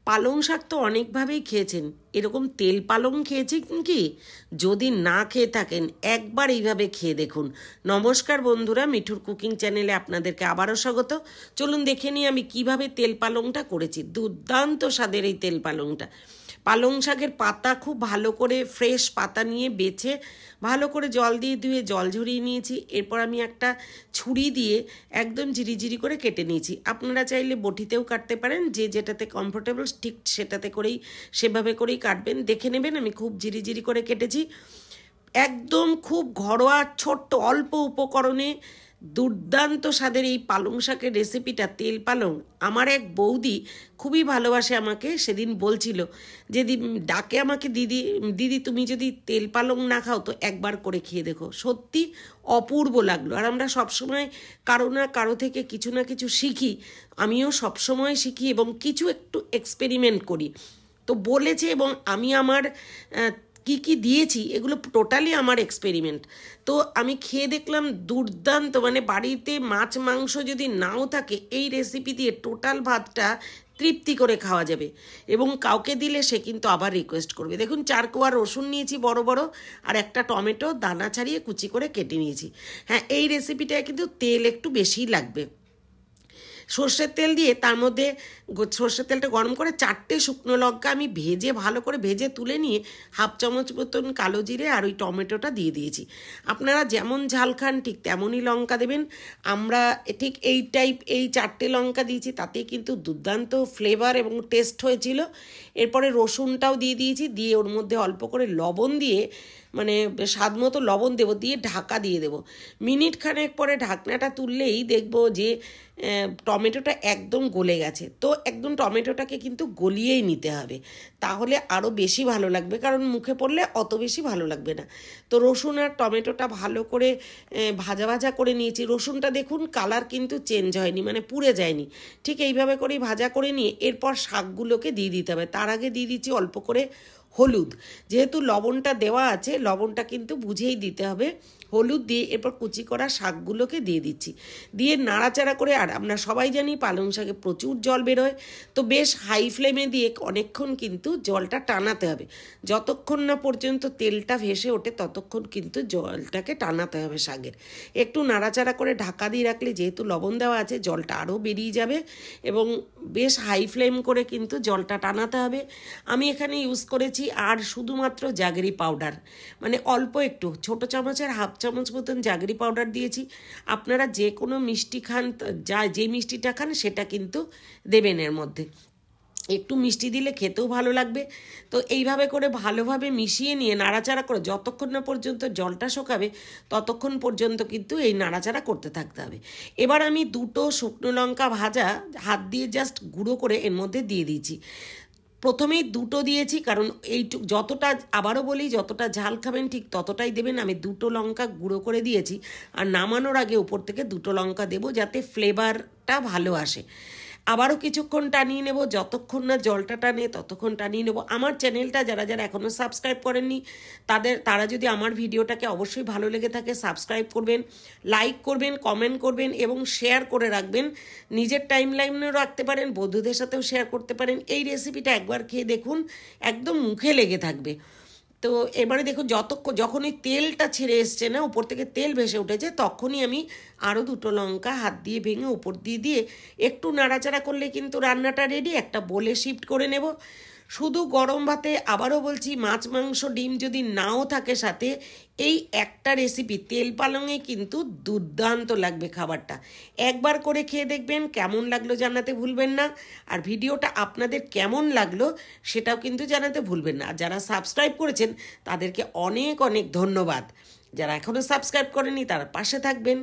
পালং শাক তো অনেকভাবেই খেয়েছেন, এরকম তেল পালং খেয়েছেন কি? যদি না খেয়ে থাকেন একবার এইভাবে খেয়ে দেখুন। নমস্কার বন্ধুরা, মিঠুর কুকিং চ্যানেলে আপনাদেরকে আবারও স্বাগত। চলুন দেখে নিই আমি কিভাবে তেল পালংটা করেছি। দুর্দান্ত স্বাদের এই তেল পালংটা। পালং শাকের পাতা খুব ভালো করে ফ্রেশ পাতা নিয়ে বেছে ভালো করে জল দিয়ে ধুয়ে জল ঝরিয়ে নিয়েছি। এরপর আমি একটা ছুরি দিয়ে একদম ঝিরিঝিরি করে কেটে নিয়েছি। আপনারা চাইলে বটিতেও কাটতে পারেন, যে যেটাতে কমফোর্টেবল ঠিক সেটাতে করেই সেভাবে করেই কাটবেন। দেখে নেবেন আমি খুব ঝিরিঝিরি করে কেটেছি। একদম খুব ঘরোয়া ছোট্ট অল্প উপকরণে দুর্দান্ত স্বাদের এই পালং শাকের রেসিপিটা, তেল পালং, আমার এক বৌদি খুবই ভালোবাসে আমাকে। সেদিন বলছিল যে ডাকে আমাকে, দিদি দিদি তুমি যদি তেল পালং না খাও তো একবার করে খেয়ে দেখো। সত্যি অপূর্ব লাগলো। আর আমরা সবসময় কারো না কারো থেকে কিছু না কিছু শিখি। আমিও সবসময় শিখি এবং কিছু একটু এক্সপেরিমেন্ট করি। তো বলেছে এবং আমি আমার কি কি দিয়েছি এগুলো টোটালি আমার এক্সপেরিমেন্ট। তো আমি খেয়ে দেখলাম দুর্দান্ত, মানে বাড়িতে মাছ মাংস যদি নাও থাকে এই রেসিপি দিয়ে টোটাল ভাতটা তৃপ্তি করে খাওয়া যাবে এবং কাউকে দিলে সে কিন্তু আবার রিকোয়েস্ট করবে। দেখুন 4 কোয়া রসুন নিয়েছি বড় বড়, আর একটা টমেটো দানা ছাড়িয়ে কুচি করে কেটে নিয়েছি। হ্যাঁ, এই রেসিপিটায় কিন্তু তেল একটু বেশিই লাগবে। সর্ষের তেল দিয়ে তার মধ্যে সর্ষের তেলটা গরম করে 4টে শুকনো লঙ্কা আমি ভেজে ভালো করে ভেজে তুলে নিয়ে 1/2 চামচ মতন কালো জিরে আর ওই টমেটোটা দিয়ে দিয়েছি। আপনারা যেমন ঝাল খান ঠিক তেমনই লঙ্কা দেবেন। আমরা ঠিক এই 4টে লঙ্কা দিয়েছি, তাতেই কিন্তু দুর্দান্ত ফ্লেভার এবং টেস্ট হয়েছিল। এরপরে রসুনটাও দিয়ে দিয়েছি, দিয়ে ওর মধ্যে অল্প করে লবণ দিয়ে, মানে স্বাদ মতো লবণ দেবো, দিয়ে ঢাকা দিয়ে দেবো। মিনিট খানেক পরে ঢাকনাটা তুললেই দেখবো যে টমেটোটা একদম গলে গেছে। তো একদম টমেটোটাকে কিন্তু গলিয়েই নিতে হবে, তাহলে আরও বেশি ভালো লাগবে, কারণ মুখে পড়লে অত বেশি ভালো লাগবে না। তো রসুন আর টমেটোটা ভালো করে ভাজা ভাজা করে নিয়েছি। রসুনটা দেখুন কালার কিন্তু চেঞ্জ হয়নি, মানে পুড়ে যায়নি। ঠিক এইভাবে করেই ভাজা করে নিয়ে এরপর শাকগুলোকে দিয়ে দিতে হবে। তার আগে দিয়ে দিচ্ছি অল্প করে হলুদ, যেহেতু লবণটা দেওয়া আছে লবণটা কিন্তু বুঝেই দিতে হবে। হলুদ দিয়ে এরপর কুচি করা শাকগুলোকে দিয়ে দিচ্ছি, দিয়ে নাড়াচাড়া করে। আর আমরা সবাই জানি পালং শাকে প্রচুর জল বেরোয়, তো বেশ হাই ফ্লেমে দিয়ে অনেকক্ষণ কিন্তু জলটা টানাতে হবে। যতক্ষণ না পর্যন্ত তেলটা ভেসে ওঠে ততক্ষণ কিন্তু জলটাকে টানাতে হবে শাকের। একটু নাড়াচাড়া করে ঢাকা দিয়ে রাখলে যেহেতু লবণ দেওয়া আছে জলটা আরও বেরিয়ে যাবে এবং বেশ হাই ফ্লেম করে কিন্তু জলটা টানাতে হবে। আমি এখানে ইউজ করেছি আর শুধুমাত্র জাগরি পাউডার, মানে অল্প একটু, ছোটো চামচের 1/2 চামচ মতন জাগরি পাউডার দিয়েছি। আপনারা যে কোনো মিষ্টি খান, যে মিষ্টিটা খান সেটা কিন্তু দেবেন এর মধ্যে। একটু মিষ্টি দিলে খেতেও ভালো লাগবে। তো এইভাবে করে ভালোভাবে মিশিয়ে নিয়ে নাড়াচাড়া করে যতক্ষণ না পর্যন্ত জলটা শুকাবে ততক্ষণ পর্যন্ত কিন্তু এই নাড়াচাড়া করতে থাকতে হবে। এবার আমি 2টো শুকনো লঙ্কা ভাজা হাত দিয়ে জাস্ট গুঁড়ো করে এর মধ্যে দিয়ে দিয়েছি। প্রথমেই 2টো দিয়েছি, কারণ এইটুক যতটা, আবারও বলি, যতটা ঝাল খাবেন ঠিক ততটাই দেবেন। আমি 2টো লঙ্কা গুঁড়ো করে দিয়েছি, আর নামানোর আগে উপর থেকে 2টো লঙ্কা দেবো যাতে ফ্লেভারটা ভালো আসে। আবারও কিছুক্ষণ টানিয়ে নেব, যতক্ষণ না জলটা টানে ততক্ষণ টানিয়ে নেব। আমার চ্যানেলটা যারা যারা এখনও সাবস্ক্রাইব করেননি তারা যদি আমার ভিডিওটাকে অবশ্যই ভালো লেগে থাকে সাবস্ক্রাইব করবেন, লাইক করবেন, কমেন্ট করবেন এবং শেয়ার করে রাখবেন। নিজের টাইম লাইনেও রাখতে পারেন, বন্ধুদের সাথেও শেয়ার করতে পারেন। এই রেসিপিটা একবার খেয়ে দেখুন, একদম মুখে লেগে থাকবে। তো এবারে দেখুন যখন ওই তেলটা ছেড়ে এসছে না, উপর থেকে তেল ভেসে উঠেছে, তখনই আমি আরও 2টো লঙ্কা হাত দিয়ে ভেঙে উপর দিয়ে একটু নাড়াচাড়া করলে কিন্তু রান্নাটা রেডি। একটা বোলে শিফট করে নেব। শুধু গরম ভাতে, আবারও বলছি, মাছ মাংস ডিম যদি নাও থাকে সাথে, এই একটা রেসিপি তেল পালংয়ে কিন্তু দুর্দান্ত লাগবে খাবারটা। একবার করে খেয়ে দেখবেন, কেমন লাগলো জানাতে ভুলবেন না। আর ভিডিওটা আপনাদের কেমন লাগলো সেটাও কিন্তু জানাতে ভুলবেন না। আর যারা সাবস্ক্রাইব করেছেন তাদেরকে অনেক অনেক ধন্যবাদ। যারা এখনও সাবস্ক্রাইব করেনি তারা পাশে থাকবেন।